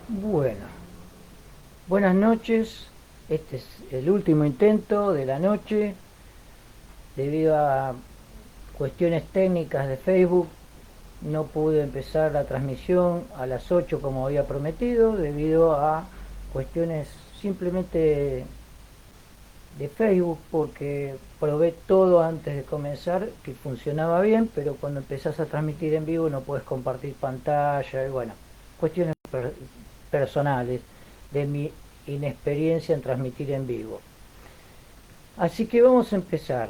Bueno, buenas noches. Este es el último intento de la noche. Debido a cuestiones técnicas de Facebook, no pude empezar la transmisión a las 8 como había prometido, debido a cuestiones simplemente de Facebook, porque probé todo antes de comenzar, que funcionaba bien, pero cuando empezás a transmitir en vivo no puedes compartir pantalla, y bueno, cuestiones personales de mi inexperiencia en transmitir en vivo. Así que vamos a empezar.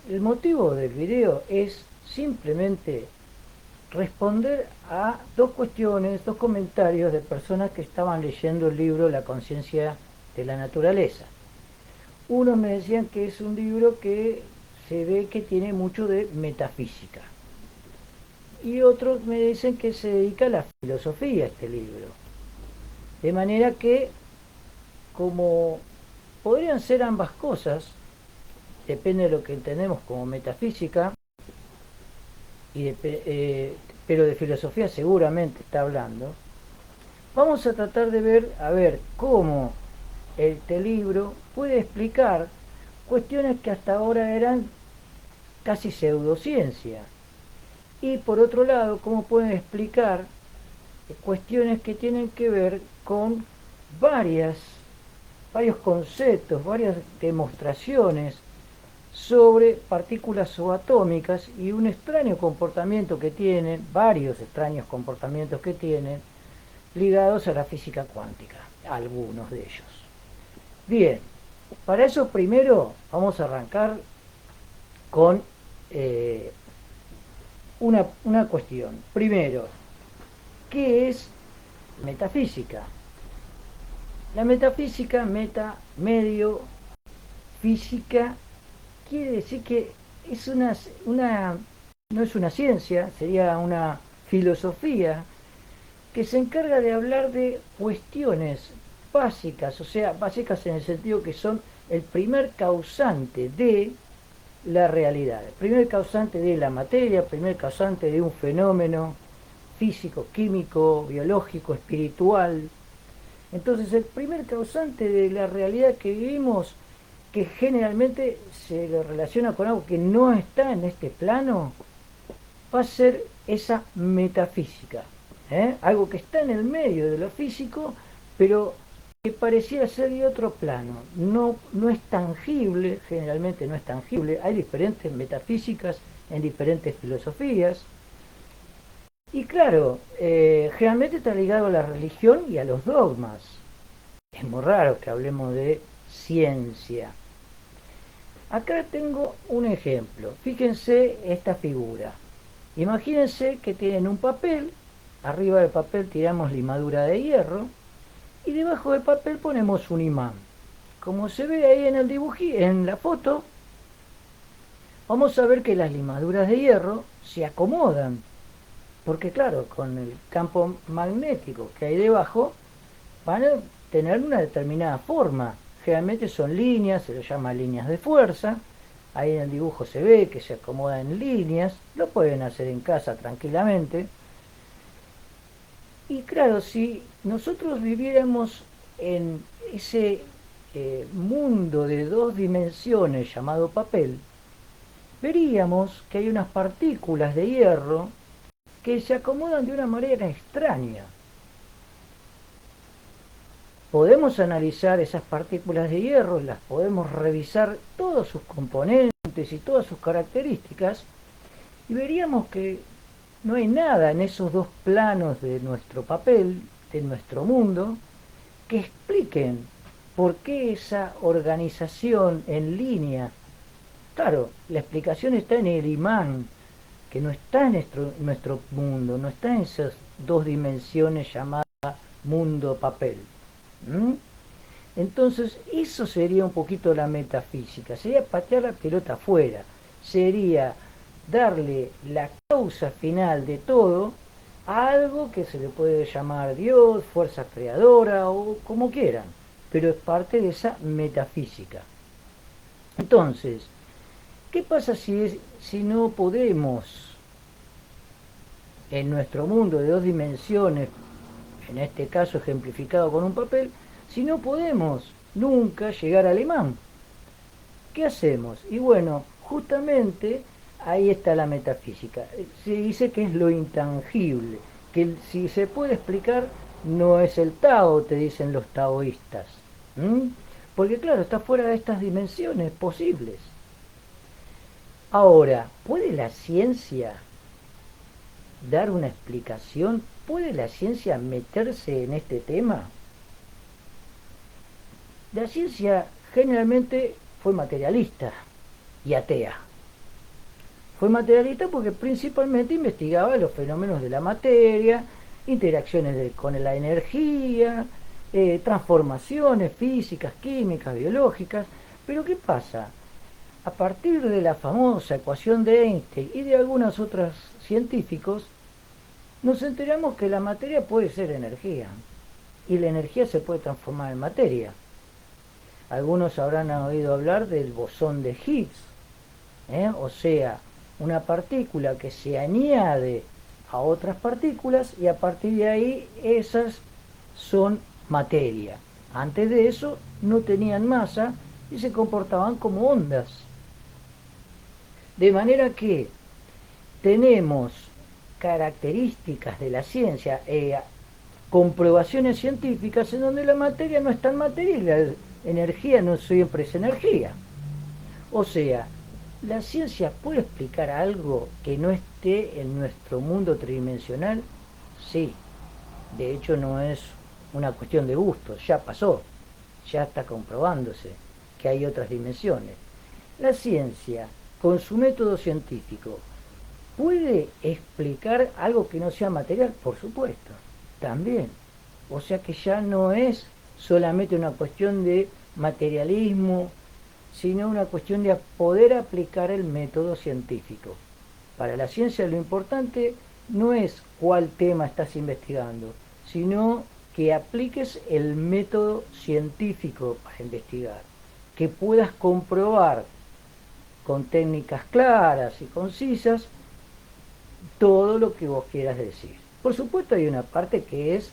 El motivo del video es simplemente responder a dos cuestiones, dos comentarios de personas que estaban leyendo el libro La conciencia de la naturaleza. Unos me decían que es un libro que se ve que tiene mucho de metafísica. Y otros me dicen que se dedica a la filosofía este libro. De manera que, como podrían ser ambas cosas, depende de lo que entendemos como metafísica, y pero de filosofía seguramente está hablando, vamos a tratar de ver, a ver cómo este libro puede explicar cuestiones que hasta ahora eran casi pseudociencia. Y por otro lado, cómo pueden explicar cuestiones que tienen que ver con varias, varios conceptos, varias demostraciones sobre partículas subatómicas y un extraño comportamiento que tienen, varios extraños comportamientos que tienen, ligados a la física cuántica, algunos de ellos. Bien, para eso primero vamos a arrancar con eh, una cuestión. Primero, ¿qué es metafísica? La metafísica, meta, medio, física, quiere decir que es no es una ciencia, sería una filosofía que se encarga de hablar de cuestiones básicas, o sea, básicas en el sentido que son el primer causante de la realidad, el primer causante de la materia, el primer causante de un fenómeno físico, químico, biológico, espiritual. Entonces, el primer causante de la realidad que vivimos, que generalmente se le relaciona con algo que no está en este plano, va a ser esa metafísica. Algo que está en el medio de lo físico, pero que pareciera ser de otro plano. No, no es tangible, generalmente no es tangible. Hay diferentes metafísicas en diferentes filosofías. Y claro, generalmente está ligado a la religión y a los dogmas. Es muy raro que hablemos de ciencia. Acá tengo un ejemplo. Fíjense esta figura. Imagínense que tienen un papel, arriba del papel tiramos limadura de hierro y debajo del papel ponemos un imán. Como se ve ahí en el dibujo, en la foto, vamos a ver que las limaduras de hierro se acomodan, porque claro, con el campo magnético que hay debajo van a tener una determinada forma. Generalmente son líneas, se les llama líneas de fuerza. Ahí en el dibujo se ve que se acomoda en líneas, lo pueden hacer en casa tranquilamente. Y claro, si nosotros viviéramos en ese mundo de dos dimensiones llamado papel, veríamos que hay unas partículas de hierro que se acomodan de una manera extraña. Podemos analizar esas partículas de hierro, las podemos revisar todos sus componentes y todas sus características y veríamos que no hay nada en esos dos planos de nuestro papel, de nuestro mundo, que expliquen por qué esa organización en línea. Claro, la explicación está en el imán, que no está en nuestro mundo, no está en esas dos dimensiones llamadas mundo-papel. ¿Mm? Entonces, eso sería un poquito la metafísica, sería patear la pelota afuera, sería darle la causa final de todo a algo que se le puede llamar Dios, fuerza creadora o como quieran, pero es parte de esa metafísica. Entonces, ¿qué pasa si no podemos en nuestro mundo de dos dimensiones en este caso ejemplificado con un papel, si no podemos nunca llegar al imán? ¿Qué hacemos? Y bueno, justamente ahí está la metafísica. Se dice que es lo intangible, que si se puede explicar no es el Tao, te dicen los taoístas. ¿Mm? Porque claro, está fuera de estas dimensiones posibles. Ahora, ¿puede la ciencia dar una explicación? ¿Puede la ciencia meterse en este tema? La ciencia generalmente fue materialista y atea. Fue materialista porque principalmente investigaba los fenómenos de la materia, interacciones con la energía, transformaciones físicas, químicas, biológicas. Pero ¿qué pasa? A partir de la famosa ecuación de Einstein y de algunos otros científicos, nos enteramos que la materia puede ser energía y la energía se puede transformar en materia. Algunos habrán oído hablar del bosón de Higgs, o sea, una partícula que se añade a otras partículas y a partir de ahí esas son materia. Antes de eso no tenían masa y se comportaban como ondas. De manera que tenemos características de la ciencia, comprobaciones científicas en donde la materia no es tan materia y la energía no siempre es energía. O sea, ¿la ciencia puede explicar algo que no esté en nuestro mundo tridimensional? Sí. De hecho, no es una cuestión de gusto, ya pasó, ya está comprobándose que hay otras dimensiones. La ciencia, con su método científico, ¿puede explicar algo que no sea material? Por supuesto, también. O sea que ya no es solamente una cuestión de materialismo, sino una cuestión de poder aplicar el método científico. Para la ciencia lo importante no es cuál tema estás investigando, sino que apliques el método científico para investigar, que puedas comprobar con técnicas claras y concisas todo lo que vos quieras decir. Por supuesto hay una parte que es,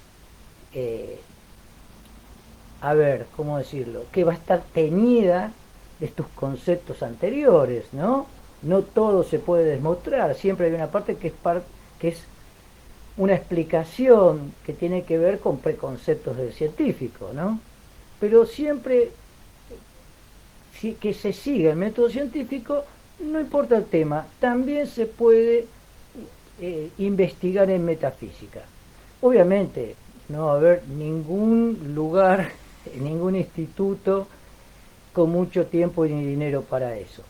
¿cómo decirlo? Que va a estar teñida de estos conceptos anteriores, ¿no? No todo se puede demostrar, siempre hay una parte que es una explicación que tiene que ver con preconceptos del científico, ¿no? Pero siempre que se siga el método científico, no importa el tema, también se puede investigar en metafísica. Obviamente no va a haber ningún lugar, ningún instituto con mucho tiempo ni dinero para eso.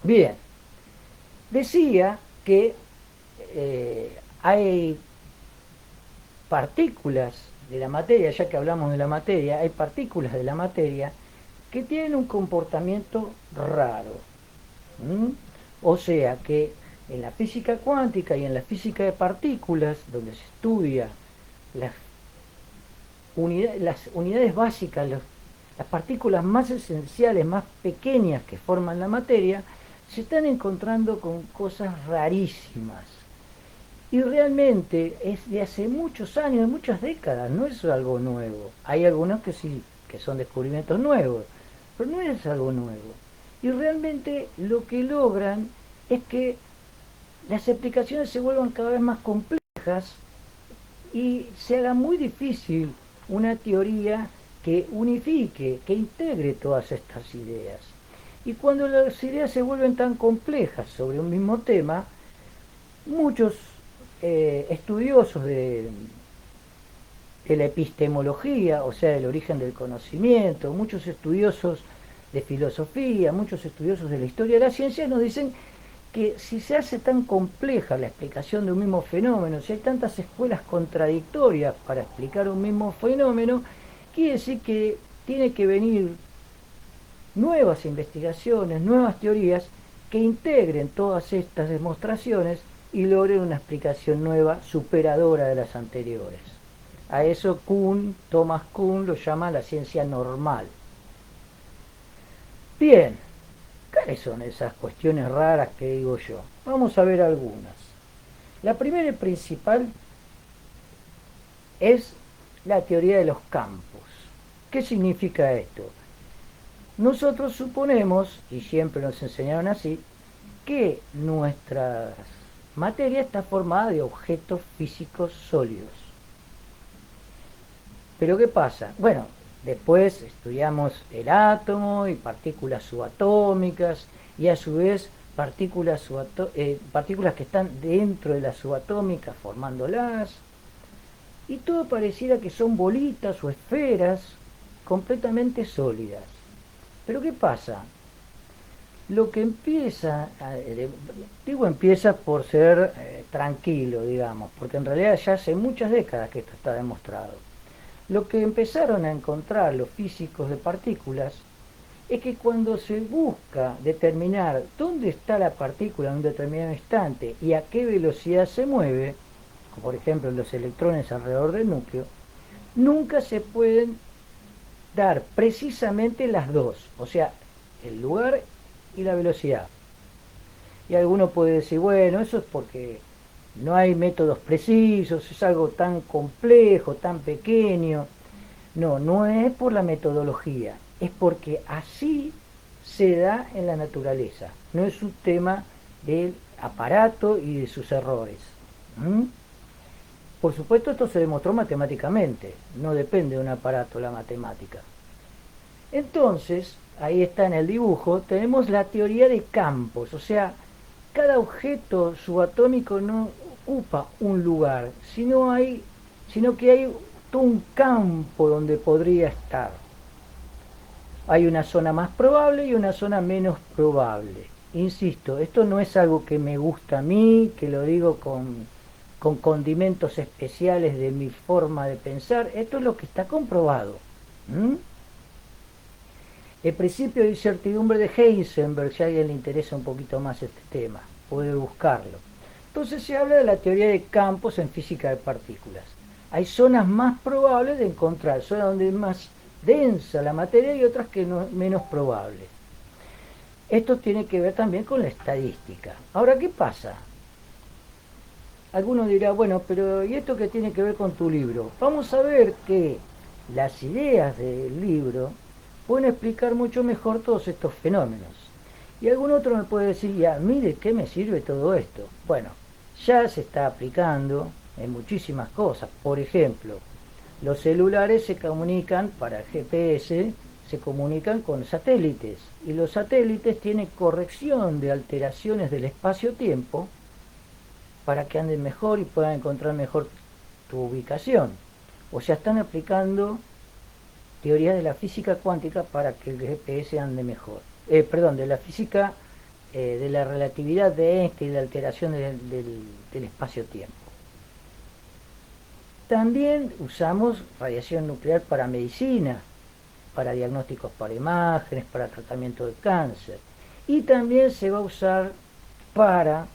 Bien, decía que hay partículas de la materia, ya que hablamos de la materia, hay partículas de la materia que tienen un comportamiento raro. O sea que en la física cuántica y en la física de partículas, donde se estudia las unidades básicas, las partículas más esenciales, más pequeñas que forman la materia, se están encontrando con cosas rarísimas. Y realmente es de hace muchos años, muchas décadas, no es algo nuevo. Hay algunos que sí, que son descubrimientos nuevos, pero no es algo nuevo. Y realmente lo que logran es que las explicaciones se vuelvan cada vez más complejas y se haga muy difícil una teoría que unifique, que integre todas estas ideas. Y cuando las ideas se vuelven tan complejas sobre un mismo tema, muchos estudiosos de la epistemología, o sea, del origen del conocimiento, muchos estudiosos de filosofía, muchos estudiosos de la historia de la ciencia nos dicen que si se hace tan compleja la explicación de un mismo fenómeno, si hay tantas escuelas contradictorias para explicar un mismo fenómeno, quiere decir que tiene que venir nuevas investigaciones, nuevas teorías que integren todas estas demostraciones y logren una explicación nueva, superadora de las anteriores. A eso Thomas Kuhn lo llama la ciencia normal. Bien, ¿cuáles son esas cuestiones raras que digo yo? Vamos a ver algunas. La primera y principal es la teoría de los campos. ¿Qué significa esto? Nosotros suponemos, y siempre nos enseñaron así, que nuestra materia está formada de objetos físicos sólidos. Pero ¿qué pasa? Bueno, después estudiamos el átomo y partículas subatómicas y a su vez partículas que están dentro de las subatómicas formándolas, y todo pareciera que son bolitas o esferas completamente sólidas. Pero ¿qué pasa? Lo que empieza, digo empieza por ser tranquilo, digamos, porque en realidad ya hace muchas décadas que esto está demostrado. Lo que empezaron a encontrar los físicos de partículas es que cuando se busca determinar dónde está la partícula en un determinado instante y a qué velocidad se mueve, como por ejemplo los electrones alrededor del núcleo, nunca se pueden dar precisamente las dos, o sea, el lugar y la velocidad. Y alguno puede decir, bueno, eso es porque no hay métodos precisos, es algo tan complejo, tan pequeño. No, no es por la metodología, es porque así se da en la naturaleza. No es un tema del aparato y de sus errores. ¿Mm? Por supuesto, esto se demostró matemáticamente, no depende de un aparato la matemática. Entonces, ahí está en el dibujo, tenemos la teoría de campos, o sea, cada objeto subatómico no ocupa un lugar, sino que hay todo un campo donde podría estar. Hay una zona más probable y una zona menos probable. Insisto, esto no es algo que me gusta a mí, que lo digo con condimentos especiales de mi forma de pensar, esto es lo que está comprobado. ¿Mm? El principio de incertidumbre de Heisenberg, si a alguien le interesa un poquito más este tema, puede buscarlo. Entonces se habla de la teoría de campos en física de partículas. Hay zonas más probables de encontrar, zonas donde es más densa la materia y otras que no, menos probables. Esto tiene que ver también con la estadística. Ahora, ¿qué pasa? Alguno dirá, bueno, pero ¿y esto qué tiene que ver con tu libro? Vamos a ver que las ideas del libro pueden explicar mucho mejor todos estos fenómenos. Y algún otro me puede decir, ya, mire, ¿qué me sirve todo esto? Bueno, ya se está aplicando en muchísimas cosas. Por ejemplo, los celulares se comunican para GPS, se comunican con satélites. Y los satélites tienen corrección de alteraciones del espacio-tiempo para que anden mejor y puedan encontrar mejor tu ubicación. O sea, están aplicando teorías de la física cuántica para que el GPS ande mejor. De la física de la relatividad de Einstein y la alteración del espacio-tiempo. También usamos radiación nuclear para medicina, para diagnósticos para imágenes, para tratamiento de cáncer. Y también se va a usar para,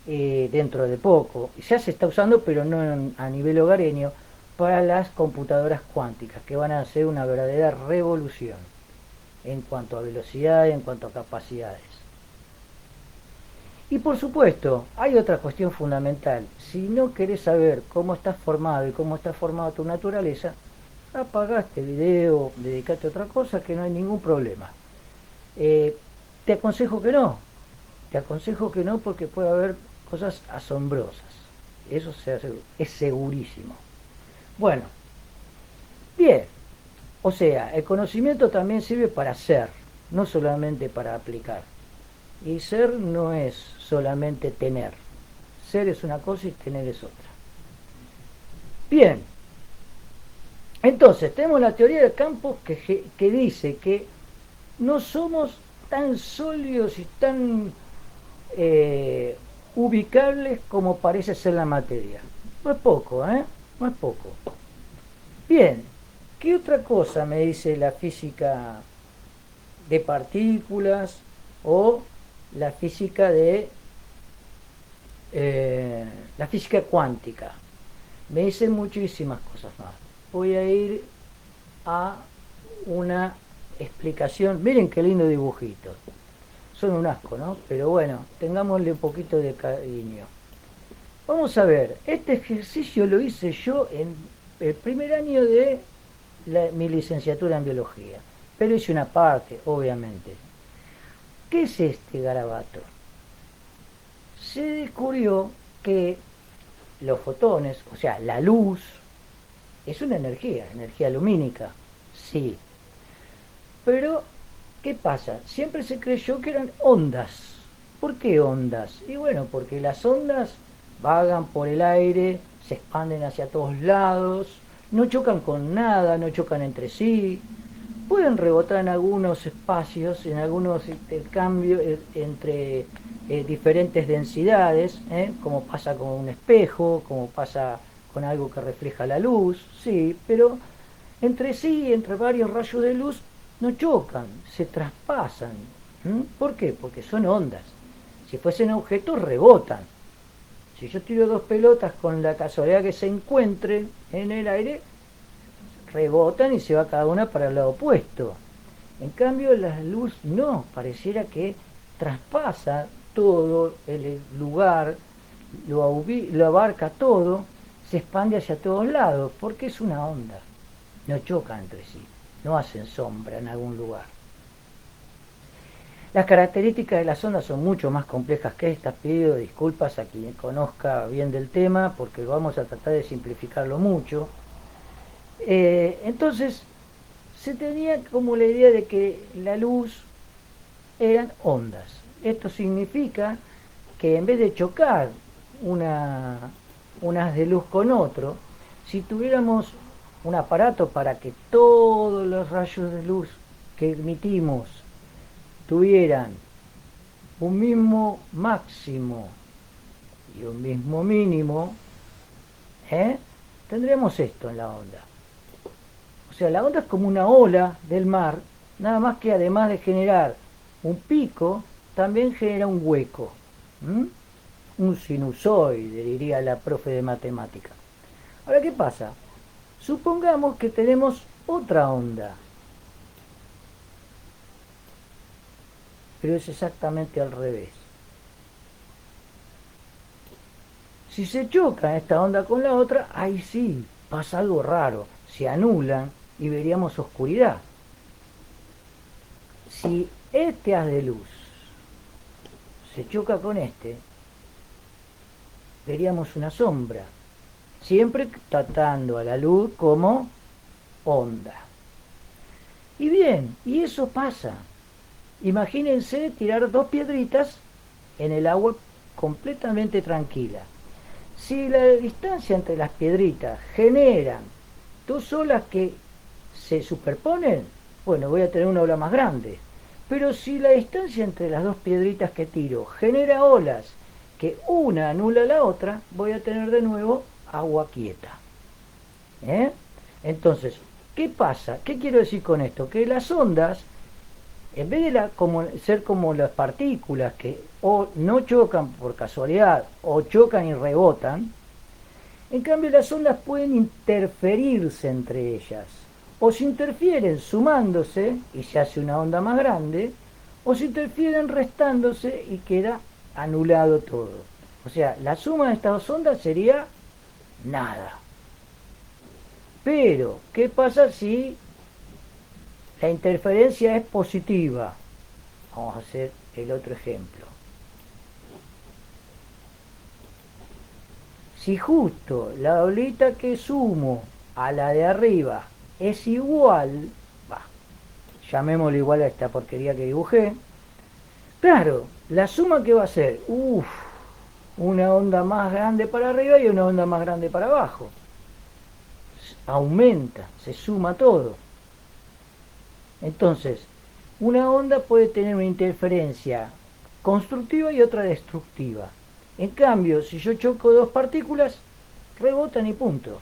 dentro de poco, ya se está usando pero no a nivel hogareño, para las computadoras cuánticas, que van a hacer una verdadera revolución en cuanto a velocidad y en cuanto a capacidades. Y por supuesto, hay otra cuestión fundamental. Si no querés saber cómo estás formado y cómo está formada tu naturaleza, apagá este video, dedicate a otra cosa, que no hay ningún problema. Te aconsejo que no. Te aconsejo que no, porque puede haber cosas asombrosas. Eso es segurísimo. Bueno, bien. O sea, el conocimiento también sirve para ser, no solamente para aplicar. Y ser no es solamente tener. Ser es una cosa y tener es otra. Bien. Entonces, tenemos la teoría del campo que dice que no somos tan sólidos y tan ubicables como parece ser la materia. No es poco, ¿eh? No es poco. Bien, ¿qué otra cosa me dice la física de partículas o la física la física cuántica? Me dice muchísimas cosas más. Voy a ir a una explicación. Miren qué lindo dibujito. Son un asco, ¿no? Pero bueno, tengámosle un poquito de cariño. Vamos a ver, este ejercicio lo hice yo en el primer año de mi licenciatura en biología, pero hice una parte, obviamente. ¿Qué es este garabato? Se descubrió que los fotones, o sea, la luz, es una energía lumínica, sí. Pero, ¿qué pasa? Siempre se creyó que eran ondas. ¿Por qué ondas? Y bueno, porque las ondas vagan por el aire, se expanden hacia todos lados, no chocan con nada, no chocan entre sí, pueden rebotar en algunos espacios, en algunos intercambios entre diferentes densidades, como pasa con un espejo, como pasa con algo que refleja la luz, sí, pero entre sí, entre varios rayos de luz, no chocan, se traspasan. ¿Por qué? Porque son ondas. Si fuesen objetos, rebotan. Si yo tiro dos pelotas con la casualidad que se encuentren en el aire, rebotan y se va cada una para el lado opuesto. En cambio, la luz no, pareciera que traspasa todo el lugar, lo abarca todo, se expande hacia todos lados, porque es una onda. No chocan entre sí, no hacen sombra en algún lugar. Las características de las ondas son mucho más complejas que estas. Pido disculpas a quien conozca bien del tema, porque vamos a tratar de simplificarlo mucho. Entonces, se tenía como la idea de que la luz eran ondas. Esto significa que en vez de chocar unas de luz con otro, si tuviéramos un aparato para que todos los rayos de luz que emitimos tuvieran un mismo máximo y un mismo mínimo, tendríamos esto en la onda. O sea, la onda es como una ola del mar, nada más que además de generar un pico, también genera un hueco. Un sinusoide, diría la profe de matemática. Ahora, ¿qué pasa? Supongamos que tenemos otra onda, pero es exactamente al revés. Si se choca esta onda con la otra, ahí sí, pasa algo raro, se anulan y veríamos oscuridad. Si este haz de luz se choca con este, veríamos una sombra, siempre tratando a la luz como onda. Y bien, y eso pasa. Imagínense tirar dos piedritas en el agua completamente tranquila. Si la distancia entre las piedritas generan dos olas que se superponen, bueno, voy a tener una ola más grande. Pero si la distancia entre las dos piedritas que tiro genera olas que una anula a la otra, voy a tener de nuevo agua quieta. Entonces, ¿qué pasa? ¿Qué quiero decir con esto? Que las ondas, en vez de ser como las partículas que o no chocan por casualidad o chocan y rebotan, en cambio las ondas pueden interferirse entre ellas. O se interfieren sumándose y se hace una onda más grande, o se interfieren restándose y queda anulado todo. O sea, la suma de estas dos ondas sería nada. Pero, ¿qué pasa si la interferencia es positiva? Vamos a hacer el otro ejemplo. Si justo la olita que sumo a la de arriba es igual, llamémosle igual a esta porquería que dibujé, claro, la suma que va a ser, una onda más grande para arriba y una onda más grande para abajo. Aumenta, se suma todo. Entonces, una onda puede tener una interferencia constructiva y otra destructiva. En cambio, si yo choco dos partículas, rebotan y punto.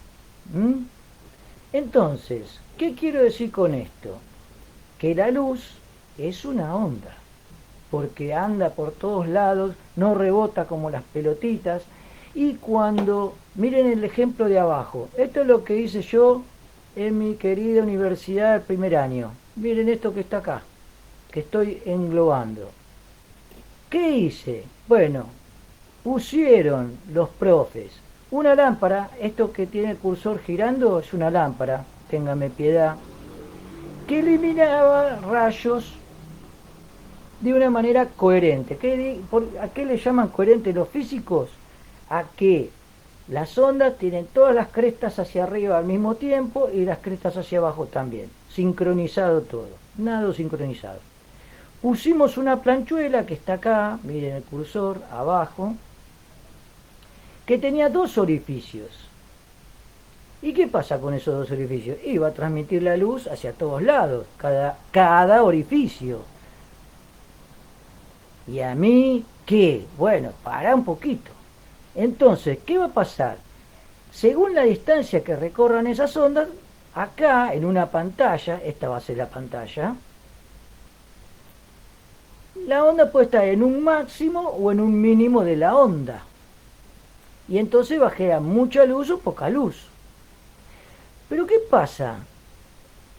Entonces, ¿qué quiero decir con esto? Que la luz es una onda, porque anda por todos lados, no rebota como las pelotitas, y cuando, miren el ejemplo de abajo, esto es lo que hice yo en mi querida universidad del primer año. Miren esto que está acá, que estoy englobando. ¿Qué hice? Bueno, pusieron los profes Una lámpara, esto que tiene el cursor girando, es una lámpara, téngame piedad, que eliminaba rayos de una manera coherente. ¿A qué le llaman coherente los físicos? A que las ondas tienen todas las crestas hacia arriba al mismo tiempo y las crestas hacia abajo también. Sincronizado todo, nada sincronizado. Pusimos una planchuela que está acá, miren el cursor, abajo, que tenía dos orificios. ¿Y qué pasa con esos dos orificios? Iba a transmitir la luz hacia todos lados, cada orificio. ¿Y a mí qué? Bueno, para un poquito. Entonces, ¿qué va a pasar? Según la distancia que recorran esas ondas, acá en una pantalla, esta va a ser la pantalla, la onda puede estar en un máximo o en un mínimo de la onda. Y entonces va a generar mucha luz o poca luz. Pero ¿qué pasa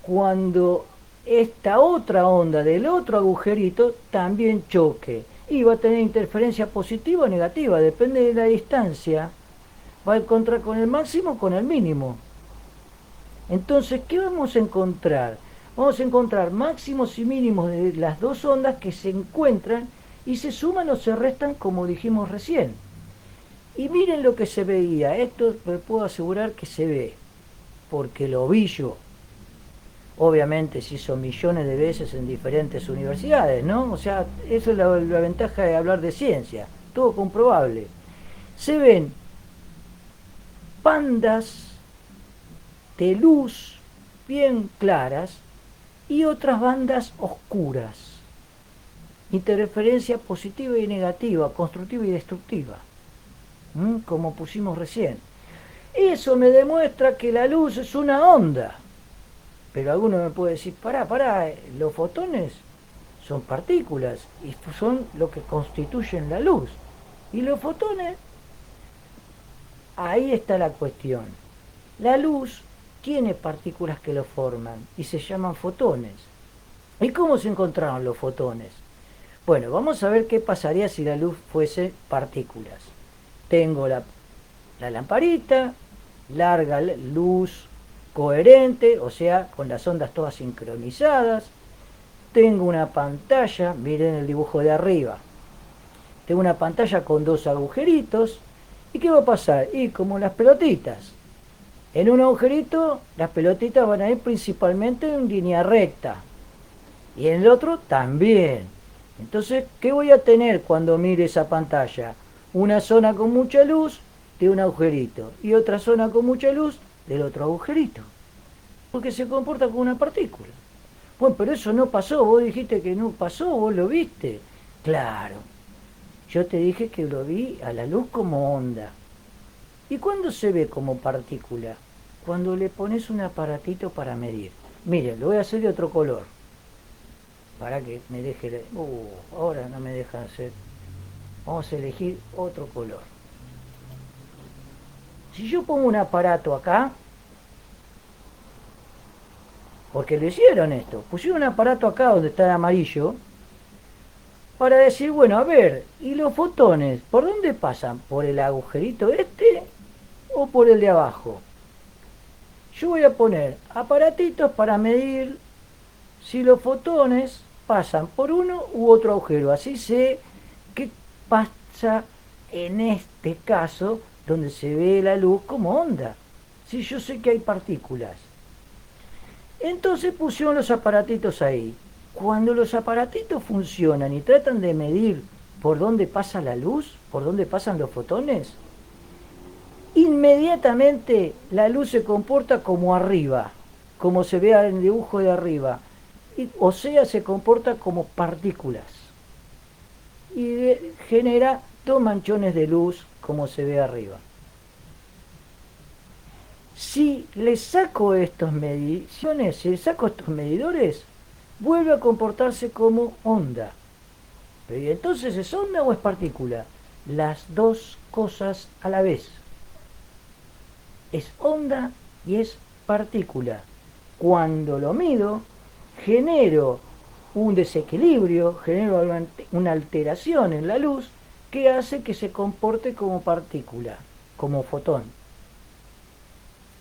cuando esta otra onda del otro agujerito también choque? Y va a tener interferencia positiva o negativa, depende de la distancia. Va a encontrar con el máximo o con el mínimo. Entonces, ¿qué vamos a encontrar? Vamos a encontrar máximos y mínimos de las dos ondas que se encuentran y se suman o se restan como dijimos recién. Y miren lo que se veía, esto me puedo asegurar que se ve, porque lo vi yo. Obviamente se hizo millones de veces en diferentes universidades, ¿no? O sea, esa es la ventaja de hablar de ciencia, todo comprobable. Se ven bandas de luz bien claras y otras bandas oscuras. Interferencia positiva y negativa, constructiva y destructiva, como pusimos recién. Eso me demuestra que la luz es una onda. Pero alguno me puede decir, pará, los fotones son partículas y son lo que constituyen la luz. Y los fotones, ahí está la cuestión. La luz tiene partículas que lo forman y se llaman fotones. ¿Y cómo se encontraron los fotones? Bueno, vamos a ver qué pasaría si la luz fuese partículas. Tengo la lamparita, larga luz coherente, o sea, con las ondas todas sincronizadas. Tengo una pantalla, miren el dibujo de arriba. Tengo una pantalla con dos agujeritos. ¿Y qué va a pasar? Y como las pelotitas. En un agujerito las pelotitas van a ir principalmente en línea recta. Y en el otro también. Entonces, ¿qué voy a tener cuando mire esa pantalla? Una zona con mucha luz de un agujerito y otra zona con mucha luz del otro agujerito. Porque se comporta como una partícula. Bueno, pero eso no pasó, vos dijiste que no pasó, vos lo viste. Claro, yo te dije que lo vi a la luz como onda. ¿Y cuándo se ve como partícula? Cuando le pones un aparatito para medir. Miren, lo voy a hacer de otro color. Para que me deje... ahora no me deja hacer. Vamos a elegir otro color. Si yo pongo un aparato acá, porque lo hicieron esto, pusieron un aparato acá donde está el amarillo, para decir, bueno, a ver, ¿y los fotones por dónde pasan? ¿Por el agujerito este o por el de abajo? Yo voy a poner aparatitos para medir si los fotones pasan por uno u otro agujero. Así sé qué pasa en este caso donde se ve la luz como onda. Si yo sé que hay partículas. Entonces pusieron los aparatitos ahí. Cuando los aparatitos funcionan y tratan de medir por dónde pasa la luz, por dónde pasan los fotones, inmediatamente la luz se comporta como arriba, como se ve en el dibujo de arriba, o sea, se comporta como partículas y genera dos manchones de luz como se ve arriba. Si le saco estas mediciones, si le saco estos medidores, vuelve a comportarse como onda. Pero ¿y entonces es onda o es partícula? Las dos cosas a la vez. Es onda y es partícula. Cuando lo mido, genero un desequilibrio, genero una alteración en la luz que hace que se comporte como partícula. como fotón.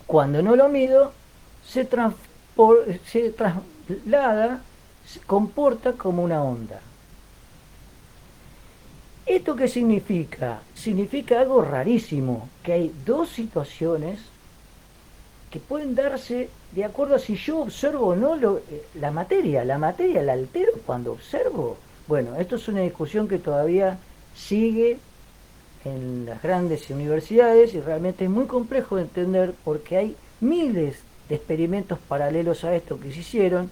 Cuando no lo mido, se traslada, se comporta como una onda. ¿Esto qué significa? Significa algo rarísimo, que hay dos situaciones que pueden darse de acuerdo a si yo observo o no la materia la altero cuando observo. Bueno, esto es una discusión que todavía sigue en las grandes universidades y realmente es muy complejo de entender porque hay miles de experimentos paralelos a esto que se hicieron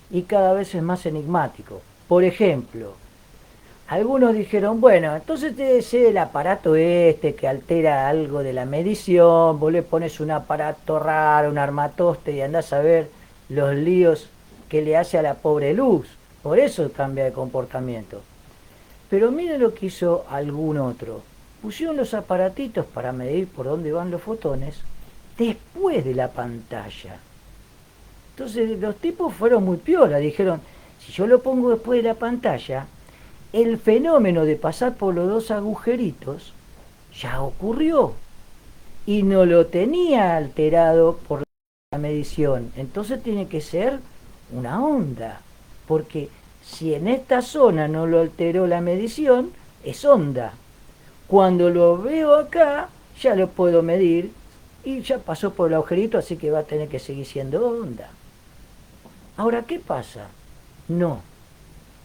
y cada vez es más enigmático. Por ejemplo, algunos dijeron, bueno, entonces debe ser el aparato este que altera algo de la medición, vos le pones un aparato raro, un armatoste y andás a ver los líos que le hace a la pobre luz. Por eso cambia de comportamiento. Pero miren lo que hizo algún otro. Pusieron los aparatitos para medir por dónde van los fotones después de la pantalla. Entonces los tipos fueron muy piola, dijeron, si yo lo pongo después de la pantalla, el fenómeno de pasar por los dos agujeritos ya ocurrió y no lo tenía alterado por la medición. Entonces tiene que ser una onda, porque si en esta zona no lo alteró la medición, es onda. Cuando lo veo acá, ya lo puedo medir y ya pasó por el agujerito, así que va a tener que seguir siendo onda. Ahora, ¿qué pasa? No.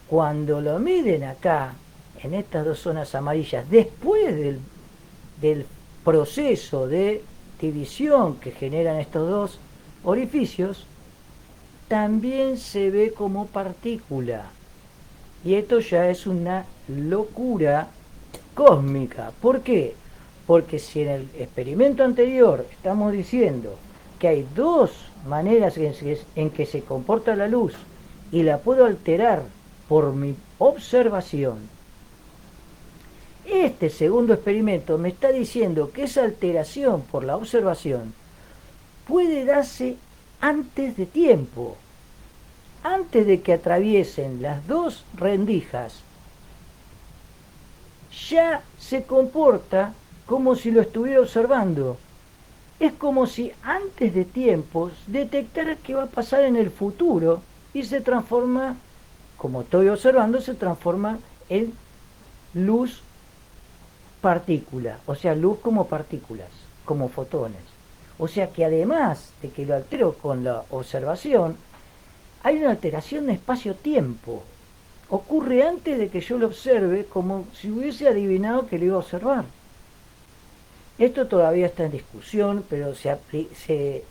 Cuando lo miden acá, en estas dos zonas amarillas, después del proceso de división que generan estos dos orificios, también se ve como partícula. Y esto ya es una locura cósmica. ¿Por qué? Porque si en el experimento anterior estamos diciendo que hay dos maneras en que se comporta la luz y la puedo alterar por mi observación, este segundo experimento me está diciendo que esa alteración por la observación puede darse antes de tiempo, antes de que atraviesen las dos rendijas, ya se comporta como si lo estuviera observando. Es como si antes de tiempo detectara qué va a pasar en el futuro y se transforma, como estoy observando, se transforma en luz partícula, o sea, luz como partículas, como fotones. O sea que además de que lo altero con la observación, hay una alteración de espacio-tiempo. Ocurre antes de que yo lo observe, como si hubiese adivinado que lo iba a observar. Esto todavía está en discusión, pero se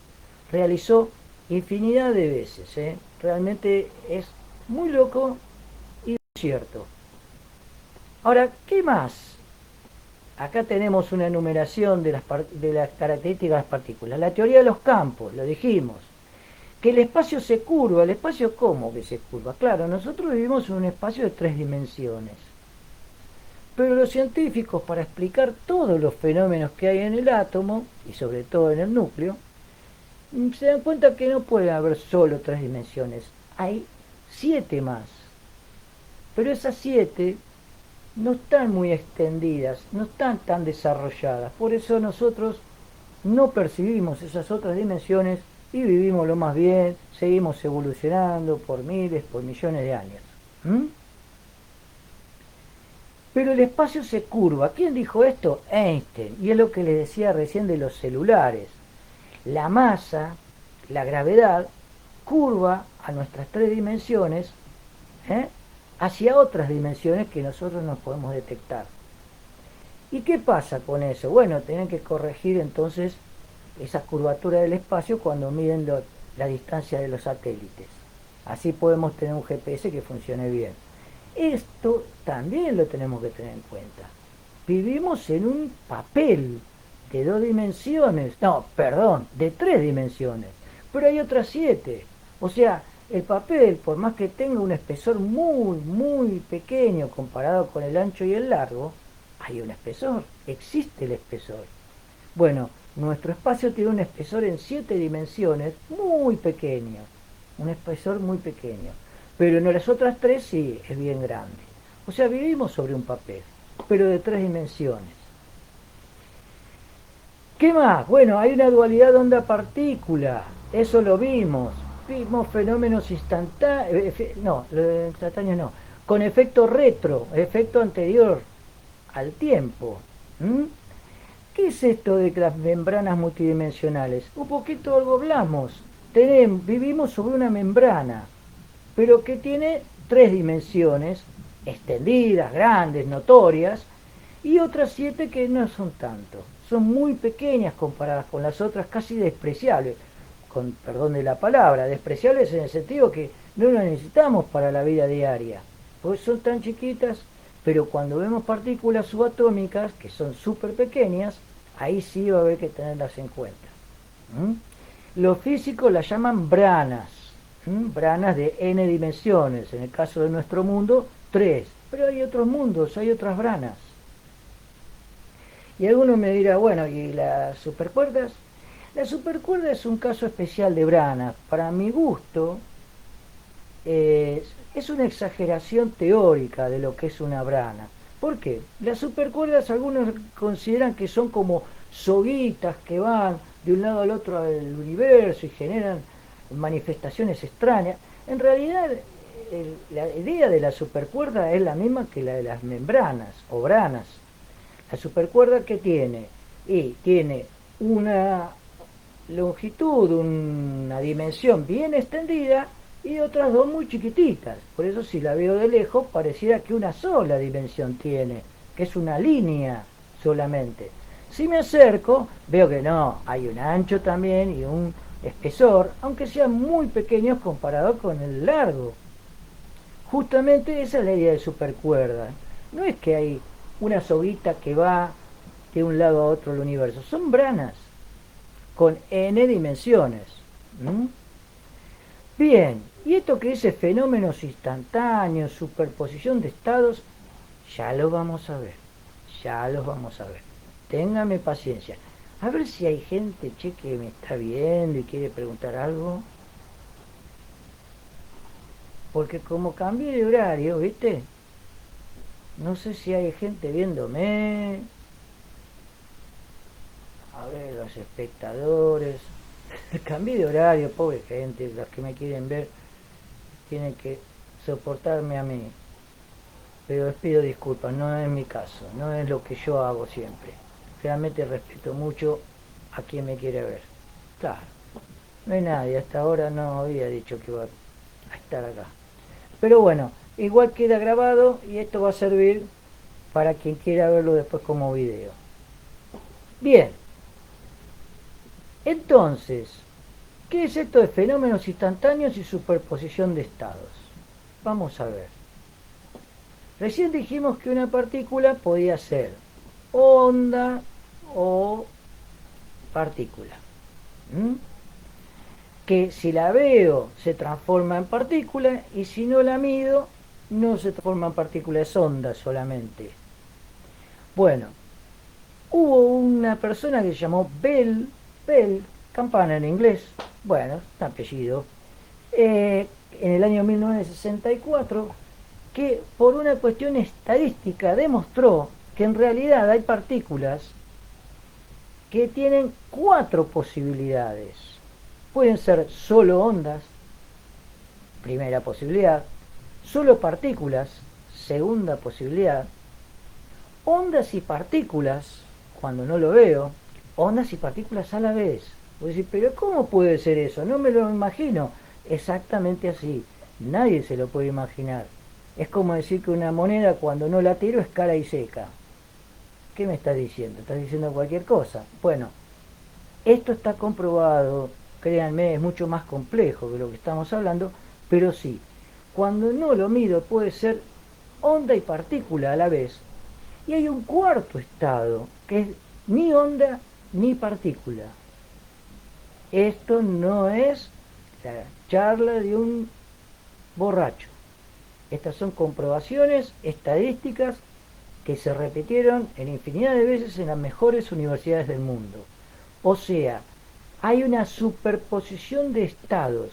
realizó infinidad de veces. Realmente es muy loco y cierto. Ahora, ¿qué más? Acá tenemos una enumeración de las características de las partículas. La teoría de los campos, lo dijimos. Que el espacio se curva. ¿El espacio cómo que se curva? Claro, nosotros vivimos en un espacio de 3 dimensiones. Pero los científicos, para explicar todos los fenómenos que hay en el átomo, y sobre todo en el núcleo, se dan cuenta que no puede haber solo 3 dimensiones. Hay 7 más. Pero esas 7 no están muy extendidas, no están tan desarrolladas. Por eso nosotros no percibimos esas otras dimensiones y vivimos lo más bien, seguimos evolucionando por miles, por millones de años. Pero el espacio se curva. ¿Quién dijo esto? Einstein. Y es lo que les decía recién de los celulares. La masa, la gravedad, curva a nuestras 3 dimensiones hacia otras dimensiones que nosotros no podemos detectar. ¿Y qué pasa con eso? Bueno, tienen que corregir entonces esa curvatura del espacio cuando miden la distancia de los satélites. Así podemos tener un GPS que funcione bien. Esto también lo tenemos que tener en cuenta. Vivimos en un papel de 2 dimensiones, no, perdón, de 3 dimensiones, pero hay otras 7. O sea, el papel, por más que tenga un espesor muy, muy pequeño comparado con el ancho y el largo, hay un espesor, existe el espesor. Bueno, nuestro espacio tiene un espesor en 7 dimensiones muy pequeño, un espesor muy pequeño, pero en las otras 3 sí, es bien grande. O sea, vivimos sobre un papel, pero de 3 dimensiones. ¿Qué más? Bueno, hay una dualidad onda-partícula. Eso lo vimos. Vimos fenómenos instantáneos. No, instantáneos no. Con efecto retro, efecto anterior al tiempo. ¿Mm? ¿Qué es esto de las membranas multidimensionales? Un poquito algo hablamos. Vivimos sobre una membrana, pero que tiene tres dimensiones, extendidas, grandes, notorias, y otras siete que no son tanto. Son muy pequeñas comparadas con las otras, casi despreciables. Con perdón de la palabra, despreciables en el sentido que no las necesitamos para la vida diaria, pues son tan chiquitas, pero cuando vemos partículas subatómicas, que son súper pequeñas, ahí sí va a haber que tenerlas en cuenta. Los físicos las llaman branas, branas de n dimensiones, en el caso de nuestro mundo, 3, pero hay otros mundos, hay otras branas. Y alguno me dirá, bueno, ¿y las supercuerdas? La supercuerda es un caso especial de brana. Para mi gusto, es una exageración teórica de lo que es una brana. ¿Por qué? Las supercuerdas algunos consideran que son como soguitas que van de un lado al otro del universo y generan manifestaciones extrañas. En realidad, la idea de la supercuerda es la misma que la de las membranas o branas. La supercuerda, ¿qué tiene? Y tiene una longitud, una dimensión bien extendida y otras dos muy chiquititas. Por eso si la veo de lejos pareciera que una sola dimensión tiene, que es una línea solamente. Si me acerco, veo que no, hay un ancho también y un espesor, aunque sean muy pequeños comparado con el largo. Justamente esa es la idea de supercuerda. No es que hay una soguita que va de un lado a otro del universo, son branas con n dimensiones. ¿Mm? Bien, y esto que dice fenómenos instantáneos, superposición de estados, ya lo vamos a ver, ya los vamos a ver. Téngame paciencia. A ver si hay gente, che, que me está viendo y quiere preguntar algo. Porque como cambié de horario, ¿viste? No sé si hay gente viéndome. A ver, los espectadores. Cambié de horario, pobre gente. Los que me quieren ver tienen que soportarme a mí. Pero les pido disculpas, no es mi caso, no es lo que yo hago siempre. Realmente respeto mucho a quien me quiere ver. Claro, no hay nadie, hasta ahora no había dicho que iba a estar acá. Pero bueno, igual queda grabado y esto va a servir para quien quiera verlo después como video. Bien, entonces, ¿qué es esto de fenómenos instantáneos y superposición de estados? Vamos a ver. Recién dijimos que una partícula podía ser onda o partícula. ¿Mm? Que si la veo se transforma en partícula y si no la mido no se transforma en partícula, es onda solamente. Bueno, hubo una persona que se llamó Bell, campana en inglés, bueno, es un apellido, en el año 1964, que por una cuestión estadística demostró que en realidad hay partículas que tienen 4 posibilidades. Pueden ser solo ondas, primera posibilidad, solo partículas, segunda posibilidad, ondas y partículas, cuando no lo veo, ondas y partículas a la vez. Voy a decir, pero ¿cómo puede ser eso? No me lo imagino. Exactamente así. Nadie se lo puede imaginar. Es como decir que una moneda cuando no la tiro es cara y seca. ¿Qué me estás diciendo? ¿Estás diciendo cualquier cosa? Bueno, esto está comprobado, créanme, es mucho más complejo que lo que estamos hablando, pero sí, cuando no lo mido puede ser onda y partícula a la vez. Y hay un cuarto estado, que es ni onda ni partícula. Esto no es la charla de un borracho. Estas son comprobaciones estadísticas que se repitieron en infinidad de veces en las mejores universidades del mundo. O sea, hay una superposición de estados.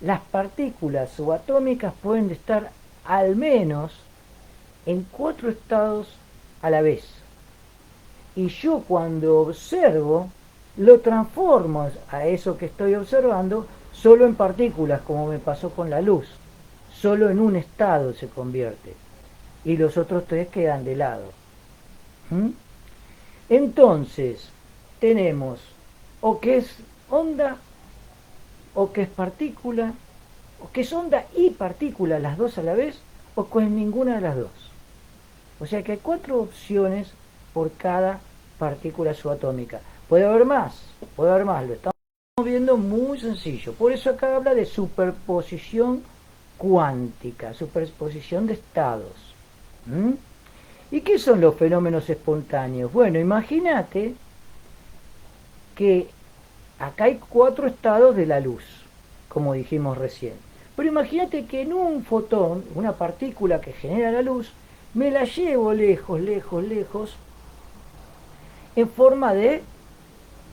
Las partículas subatómicas pueden estar al menos en 4 estados a la vez. Y yo cuando observo lo transformo a eso que estoy observando solo en partículas, como me pasó con la luz. Solo en un estado se convierte y los otros tres quedan de lado. ¿Mm? Entonces, tenemos o que es onda, o que es partícula, o que es onda y partícula las dos a la vez, o que es ninguna de las dos. O sea que hay cuatro opciones por cada partícula subatómica. Puede haber más, lo estamos viendo muy sencillo. Por eso acá habla de superposición cuántica, superposición de estados. ¿Mm? ¿Y qué son los fenómenos espontáneos? Bueno, imagínate que acá hay cuatro estados de la luz, como dijimos recién. Pero imagínate que en un fotón, una partícula que genera la luz, me la llevo lejos, lejos, lejos, en forma de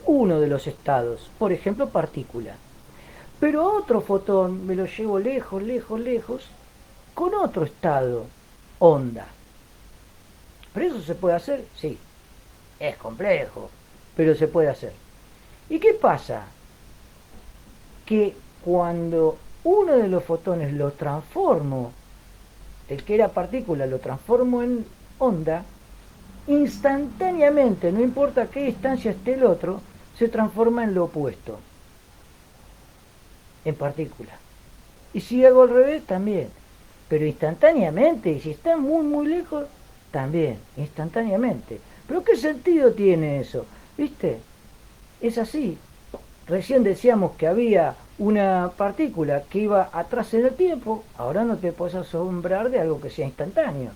uno de los estados, por ejemplo, partícula. Pero a otro fotón me lo llevo lejos, lejos, lejos, con otro estado, onda. ¿Pero eso se puede hacer? Sí, es complejo, pero se puede hacer. ¿Y qué pasa? Que cuando uno de los fotones lo transformo, el que era partícula lo transformo en onda, instantáneamente, no importa a qué distancia esté el otro, se transforma en lo opuesto, en partícula. Y si hago al revés, también. Pero instantáneamente, y si está muy, muy lejos, también, instantáneamente. ¿Pero qué sentido tiene eso? ¿Viste? Es así. Recién decíamos que había una partícula que iba atrás en el tiempo, ahora no te puedes asombrar de algo que sea instantáneo.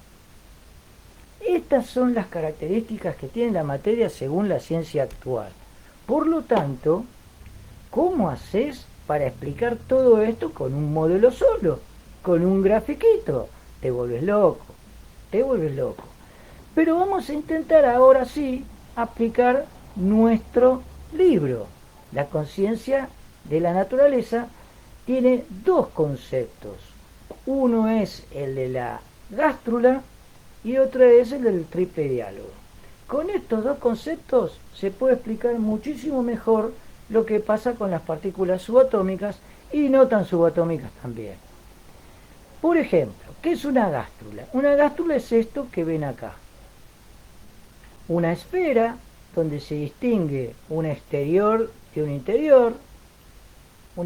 Estas son las características que tiene la materia según la ciencia actual. Por lo tanto, ¿cómo haces para explicar todo esto con un modelo solo? Con un grafiquito. Te vuelves loco, te vuelves loco. Pero vamos a intentar ahora sí aplicar nuestro libro. La conciencia de la naturaleza tiene dos conceptos. Uno es el de la gástrula y otro es el del triple diálogo. Con estos dos conceptos se puede explicar muchísimo mejor lo que pasa con las partículas subatómicas y no tan subatómicas también. Por ejemplo, ¿qué es una gástrula? Una gástrula es esto que ven acá. Una esfera donde se distingue un exterior de un